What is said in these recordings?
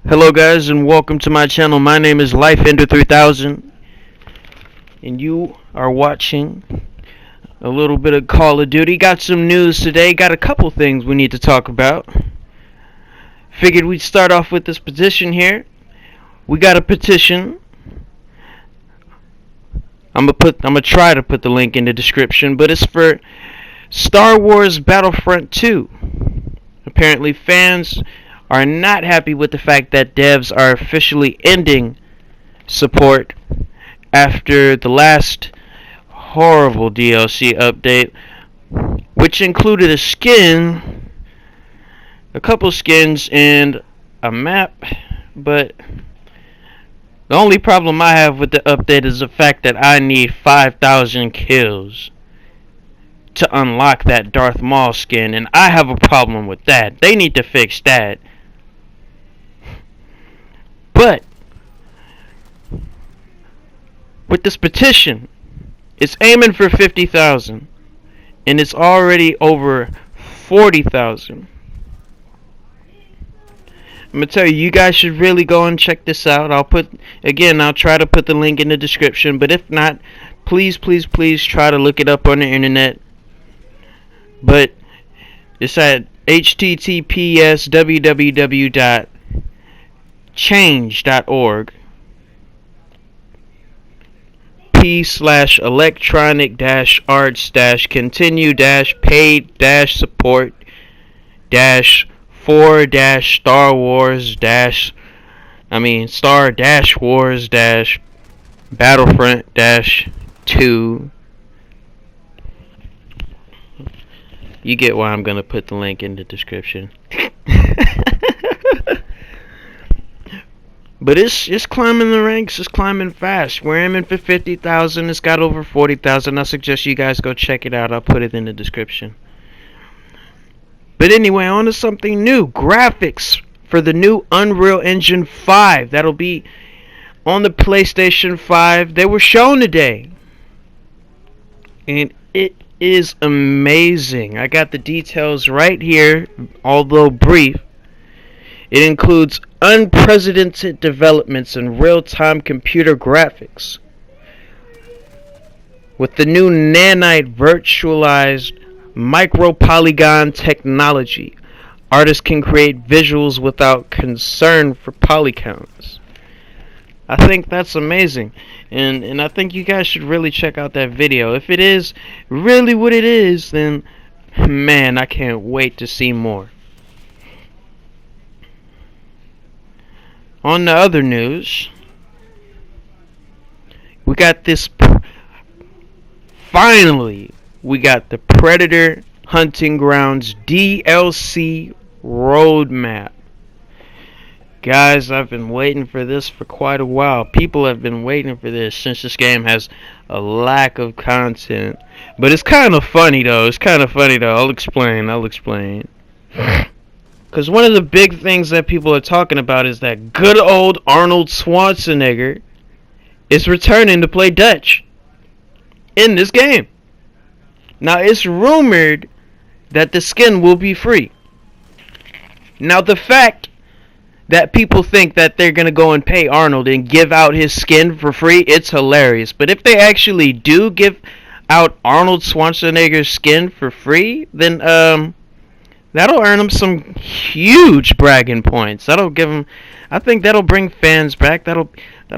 Hello guys and welcome to my channel. My name is LifeEnder3000 and you are watching a little bit of Call of Duty. Got some news today. Got a couple things we need to talk about. Figured we'd start off with this petition here. We got a petition. I'm gonna try to put the link in the description, but it's for Star Wars Battlefront 2. Apparently fans are not happy with the fact that devs are officially ending support after the last horrible DLC update, which included a skin, a couple skins, and a map. But the only problem I have with the update is the fact that I need 5,000 kills to unlock that Darth Maul skin, and I have a problem with that. They need to fix that. But with this petition, it's aiming for 50,000, and it's already over 40,000. I'm gonna tell you, you guys should really go and check this out. I'll try to put the link in the description, but if not, please try to look it up on the internet. But it's at https://www.change.org p/electronic-arts-continue-paid-support-for-Star Wars-Battlefront-2. You get why I'm gonna put the link in the description. But it's climbing the ranks. It's climbing fast. We're aiming for 50,000. It's got over 40,000. I suggest you guys go check it out. I'll put it in the description. But anyway, on to something new. Graphics for the new Unreal Engine 5. That'll be on the PlayStation 5. They were shown today. And it is amazing. I got the details right here, although brief. It includes unprecedented developments in real-time computer graphics. With the new nanite virtualized micro-polygon technology, artists can create visuals without concern for polycounts. I think that's amazing. And I think you guys should really check out that video. If it is really what it is, then man, I can't wait to see more. On the other news, we got this. Finally, we got the Predator Hunting Grounds DLC roadmap. Guys, I've been waiting for this for quite a while. People have been waiting for this since this game has a lack of content. But it's kind of funny though. I'll explain. Because one of the big things that people are talking about is that good old Arnold Schwarzenegger is returning to play Dutch in this game. Now, it's rumored that the skin will be free. Now, the fact that people think that they're going to go and pay Arnold and give out his skin for free, it's hilarious. But if they actually do give out Arnold Schwarzenegger's skin for free, then that'll earn him some huge bragging points. That'll give him. I think that'll bring fans back. That'll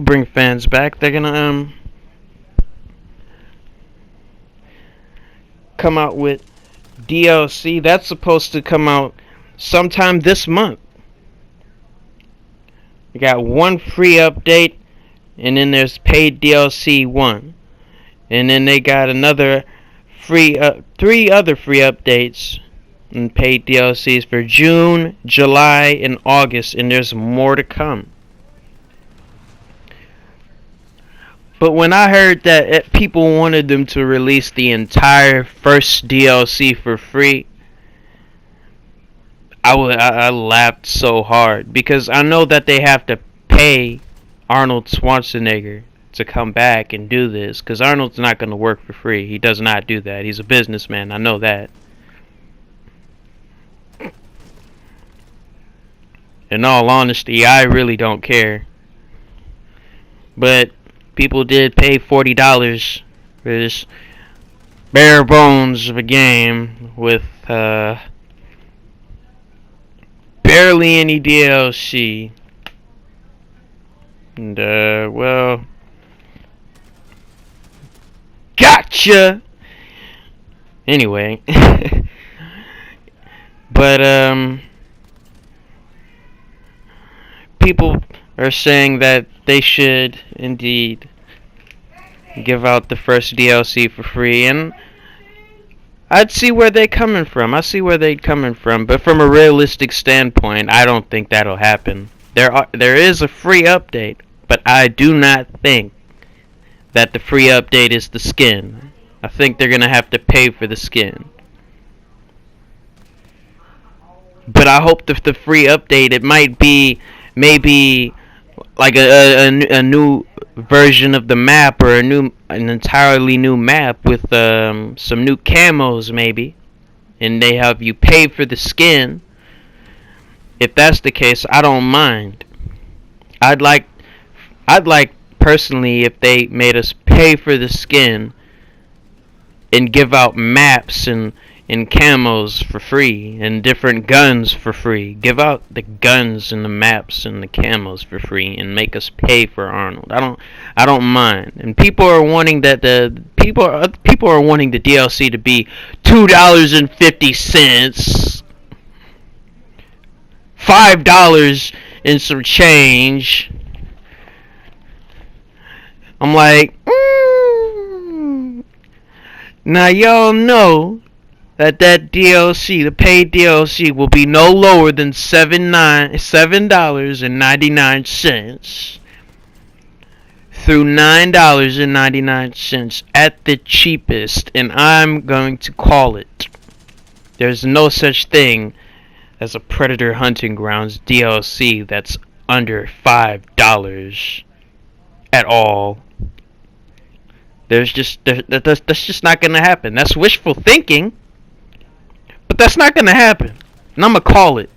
bring fans back. They're gonna come out with DLC. That's supposed to come out sometime this month. We got one free update, and then there's paid DLC 1, and then they got another free 3 other free updates and paid DLCs for June, July, and August, and there's more to come. But when I heard that people wanted them to release the entire first DLC for free, I laughed so hard, because I know that they have to pay Arnold Schwarzenegger to come back and do this, because Arnold's not going to work for free. He does not do that. He's a businessman. I know that. In all honesty, I really don't care. But people did pay $40 for this bare bones of a game with barely any DLC. And well, gotcha. Anyway, but people are saying that they should indeed give out the first DLC for free, and I'd see where they're coming from. I see where they're coming from, but from a realistic standpoint, I don't think that'll happen. There is a free update, but I do not think that the free update is the skin. I think they're gonna have to pay for the skin. But I hope that the free update, it might be maybe like a new version of the map, or an entirely new map with some new camos maybe, and they have you pay for the skin. If that's the case, I don't mind. I'd like personally if they made us pay for the skin and give out maps and camos for free and different guns for free. Give out the guns and the maps and the camos for free and make us pay for Arnold. I don't mind. And people are wanting that people are wanting the DLC to be $2.50, $5 and some change. I'm like, now y'all know that DLC, the paid DLC, will be no lower than $7.99 through $9.99 at the cheapest, and I'm going to call it. There's no such thing as a Predator Hunting Grounds DLC that's under $5 at all. That's just not gonna happen. That's wishful thinking, but that's not gonna happen. And I'm gonna call it.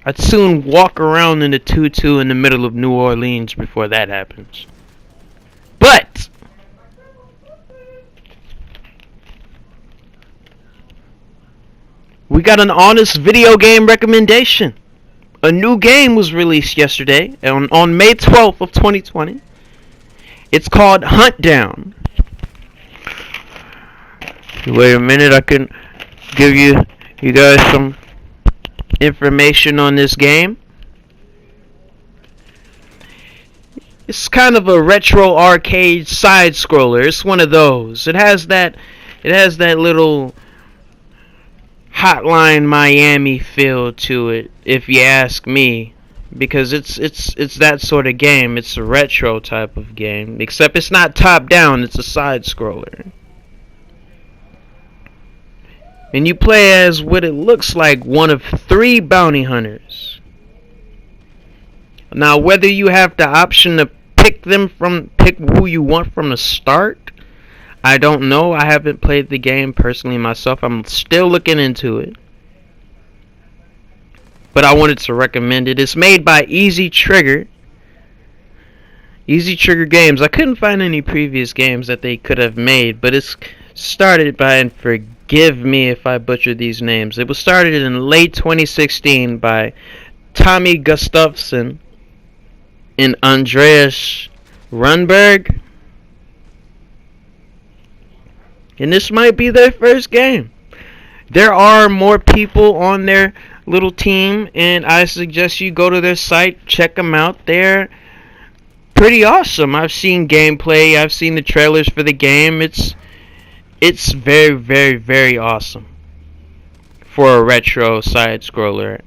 I'd soon walk around in a tutu in the middle of New Orleans before that happens. But we got an honest video game recommendation. A new game was released yesterday on May 12th of 2020. It's called Hunt Down. Wait a minute, I can give you guys some information on this game. It's kind of a retro arcade side scroller. It's one of those. It has that little Hotline Miami feel to it, if you ask me, because it's that sort of game. It's a retro type of game, except it's not top down, it's a side scroller. And you play as what it looks like one of 3 bounty hunters. Now, whether you have the option to pick who you want from the start, I don't know. I haven't played the game personally myself. I'm still looking into it. But I wanted to recommend it. It's made by Easy Trigger. Easy Trigger Games. I couldn't find any previous games that they could have made, but it's started by, and forgive me if I butcher these names, it was started in late 2016 by Tommy Gustafsson and Andreas Rundberg. And this might be their first game. There are more people on their little team, and I suggest you go to their site, check them out. They're pretty awesome. I've seen gameplay, I've seen the trailers for the game. It's very, very, very awesome for a retro side scroller.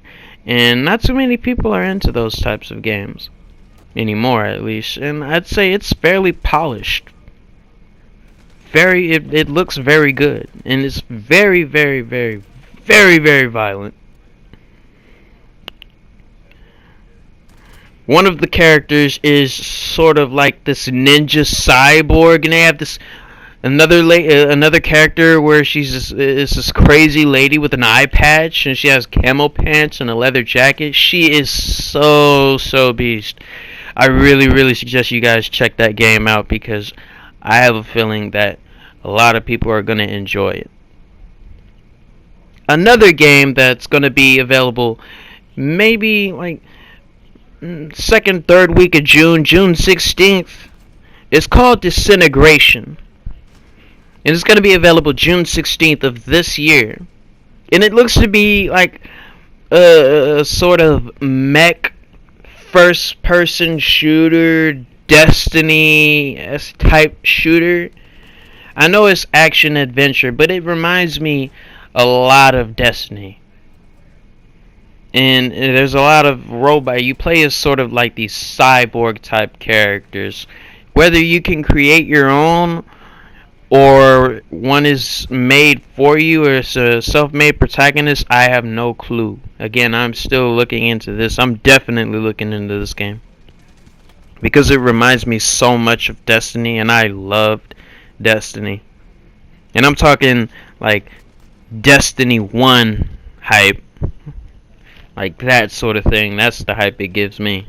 And not too many people are into those types of games anymore, at least. And I'd say it's fairly polished. It looks very good, and it's very, very, very, very, very violent. One of the characters is sort of like this ninja cyborg, and they have this Another character where is this crazy lady with an eye patch and she has camo pants and a leather jacket. She is so beast. I really suggest you guys check that game out because I have a feeling that a lot of people are going to enjoy it. Another game that's going to be available maybe like second, third week of June, June 16th. It's called Disintegration. And it's going to be available June 16th of this year. And it looks to be like a sort of mech first person shooter, Destiny type shooter. I know it's action adventure, but it reminds me a lot of Destiny. And there's a lot of robot. You play as sort of like these cyborg type characters. Whether you can create your own or one is made for you or it's a self-made protagonist, I have no clue. Again, I'm still looking into this. I'm definitely looking into this game because it reminds me so much of Destiny, and I loved Destiny. And I'm talking like Destiny 1 hype, like that sort of thing. That's the hype it gives me,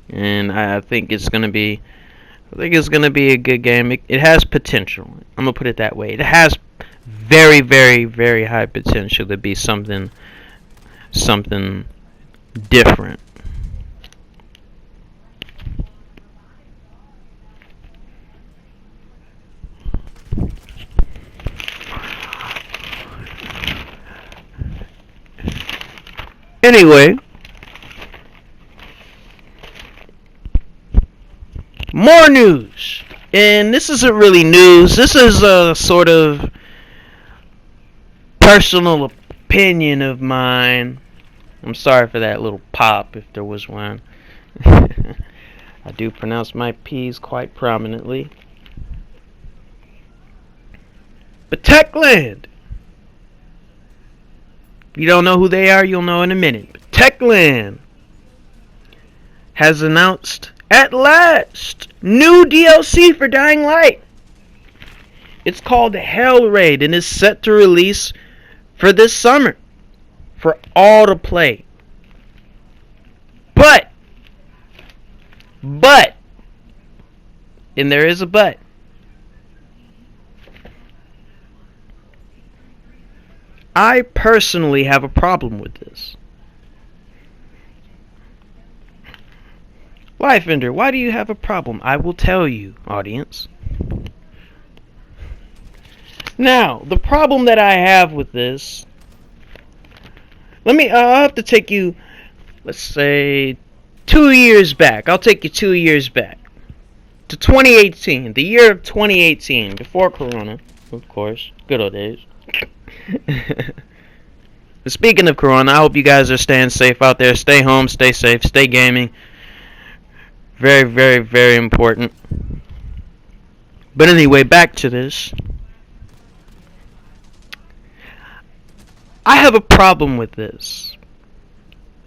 and I think it's gonna be a good game. It has potential. I'm gonna put it that way. It has very high potential to be something different. Anyway, more news. And this isn't really news. This is a sort of personal opinion of mine. I'm sorry for that little pop if there was one. I do pronounce my P's quite prominently. But Techland. If you don't know who they are, you'll know in a minute. But Techland has announced at last new DLC for Dying Light. It's called Hell Raid and is set to release for this summer for all to play. But, and there is a but, I personally have a problem with this. Lifeender, why do you have a problem? I will tell you, audience. Now, the problem that I have with this, I'll have to take you, let's say, 2 years back. I'll take you 2 years back to 2018, the year of 2018, before Corona, of course, good old days. Speaking of Corona, I hope you guys are staying safe out there. Stay home, stay safe, stay gaming. Very important. But anyway, back to this. I have a problem with this.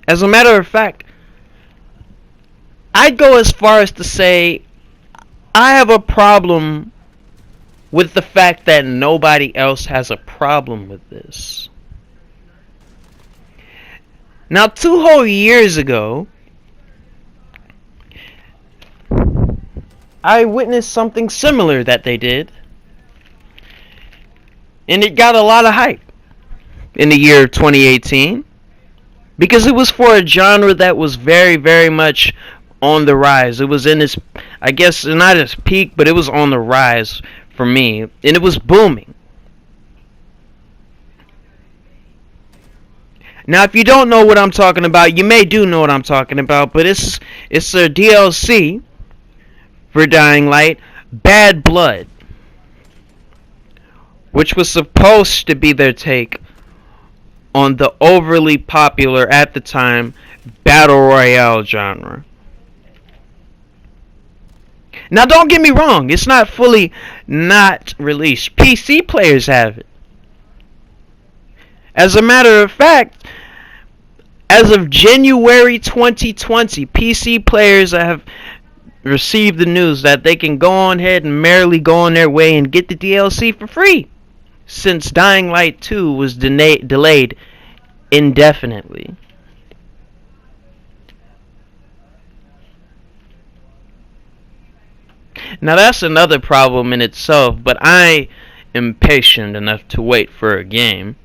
As a matter of fact, I'd go as far as to say I have a problem with the fact that nobody else has a problem with this. Now, 2 whole years ago, I witnessed something similar that they did, and it got a lot of hype in the year 2018 because it was for a genre that was very much on the rise. It was in its, I guess, not its peak, but it was on the rise for me, and it was booming. Now, if you don't know what I'm talking about, you may do know what I'm talking about, but it's a DLC for Dying Light, Bad Blood, which was supposed to be their take on the overly popular, at the time, Battle Royale genre. Now, don't get me wrong, it's not fully not released. PC players have it. As a matter of fact, as of January 2020, PC players have received the news that they can go on ahead and merrily go on their way and get the DLC for free, since Dying Light 2 was delayed indefinitely. Now that's another problem in itself, but I am patient enough to wait for a game.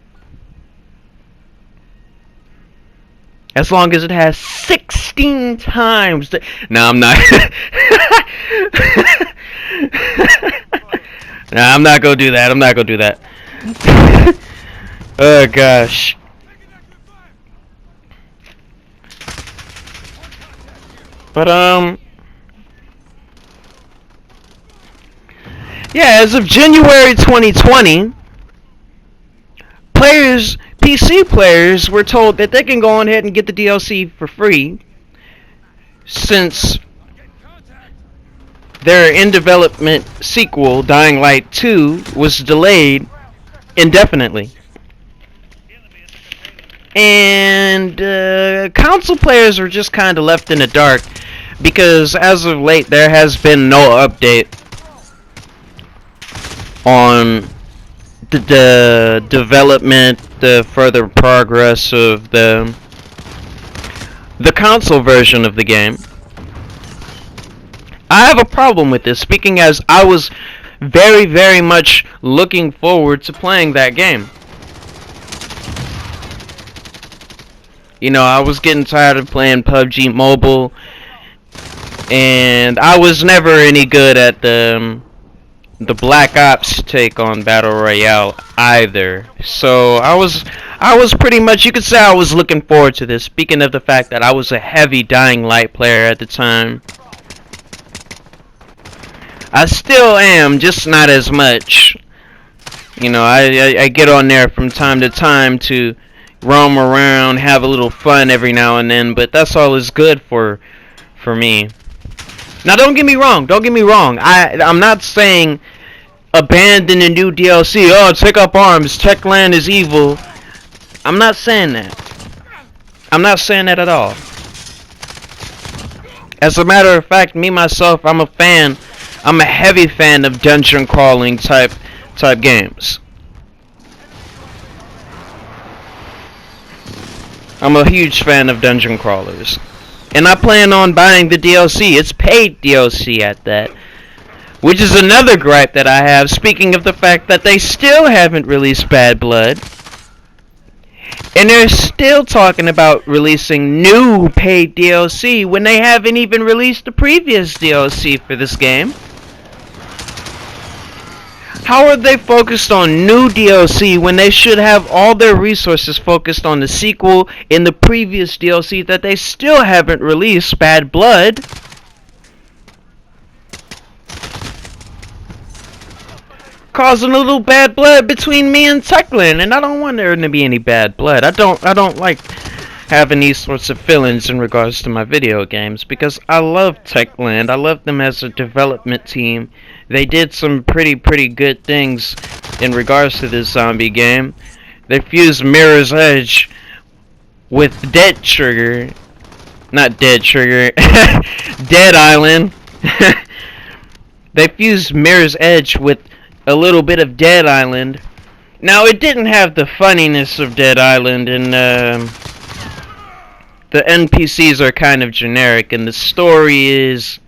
As long as it has 16 times the... No, I'm not. No, I'm not gonna do that. I'm not gonna do that. Oh gosh. But yeah, as of January 2020, PC players were told that they can go on ahead and get the DLC for free, since their in development sequel, Dying Light 2, was delayed indefinitely. And console players are just kind of left in the dark, because as of late there has been no update on the development, the further progress of the console version of the game. I have a problem with this, speaking as I was very, very much looking forward to playing that game. You know, I was getting tired of playing PUBG Mobile, and I was never any good at the Black Ops take on Battle Royale either. So I was pretty much, you could say I was looking forward to this, speaking of the fact that I was a heavy Dying Light player at the time. I still am, just not as much. You know, I get on there from time to time to roam around, have a little fun every now and then, but that's all is good for me. Now don't get me wrong, I'm not saying abandon the new DLC, oh, take up arms, Techland is evil. I'm not saying that. I'm not saying that at all. As a matter of fact, me myself, I'm a heavy fan of dungeon crawling type games. I'm a huge fan of dungeon crawlers. And I plan on buying the DLC. It's paid DLC at that. Which is another gripe that I have, speaking of the fact that they still haven't released Bad Blood. And they're still talking about releasing new paid DLC when they haven't even released the previous DLC for this game. How are they focused on new DLC when they should have all their resources focused on the sequel in the previous DLC that they still haven't released, Bad Blood? Causing a little bad blood between me and Techland, and I don't want there to be any bad blood. I don't like having these sorts of feelings in regards to my video games, because I love Techland. I love them as a development team. They did some pretty good things in regards to this zombie game. They fused Mirror's Edge with Dead Trigger. Not Dead Trigger. Dead Island. They fused Mirror's Edge with a little bit of Dead Island. Now, it didn't have the funniness of Dead Island, and the NPCs are kind of generic, and the story is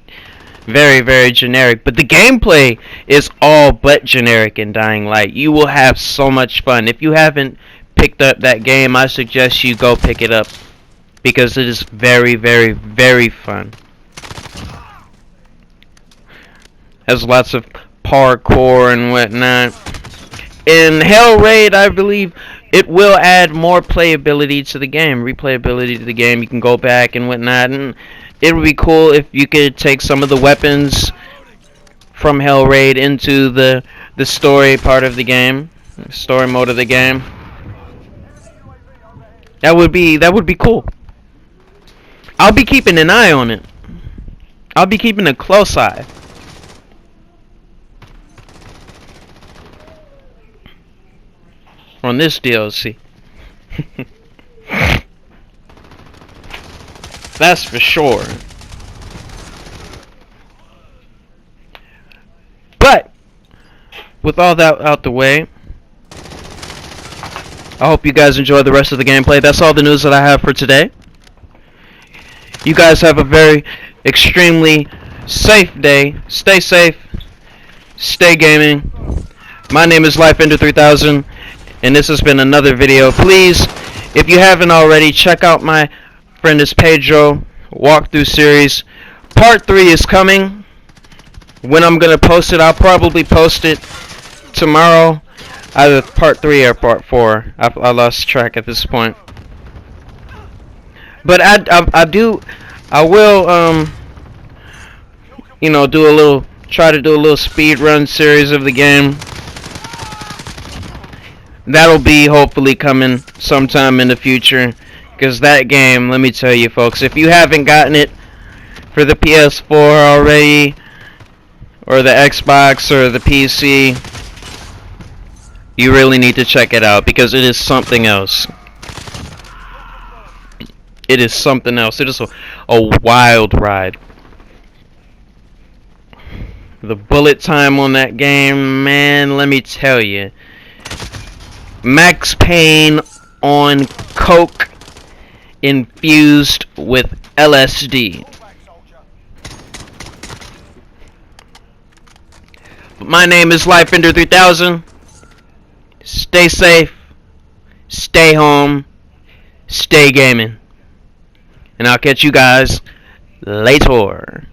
very generic, but the gameplay is all but generic in Dying Light. You will have so much fun. If you haven't picked up that game, I suggest you go pick it up, because it is very fun. Has lots of parkour and whatnot. In Hell Raid, I believe it will add more playability to the game, replayability to the game. You can go back and whatnot, and it would be cool if you could take some of the weapons from Hell Raid into the story part of the game, story mode of the game. That would be cool. I'll be keeping an eye on it. I'll be keeping a close eye. On this DLC. That's for sure. with all that out the way, I hope you guys enjoy the rest of the gameplay. That's all the news that I have for today. You guys have a very extremely safe day. Stay safe. Stay gaming. My name is LifeEnder3000, and this has been another video. Please, if you haven't already, check out my friend is Pedro walkthrough series. Part 3 is coming. When I'm gonna post it, I'll probably post it tomorrow. Either part 3 or part 4. I lost track at this point. But I will you know, try to do a little speed run series of the game. That'll be hopefully coming sometime in the future, because that game, let me tell you folks, if you haven't gotten it for the PS4 already, or the Xbox or the PC, you really need to check it out, because it is something else. It is something else. It is a wild ride. The bullet time on that game, man, let me tell you. Max Payne on coke infused with LSD. My name is LifeEnder3000. Stay safe, stay home, stay gaming. And I'll catch you guys later.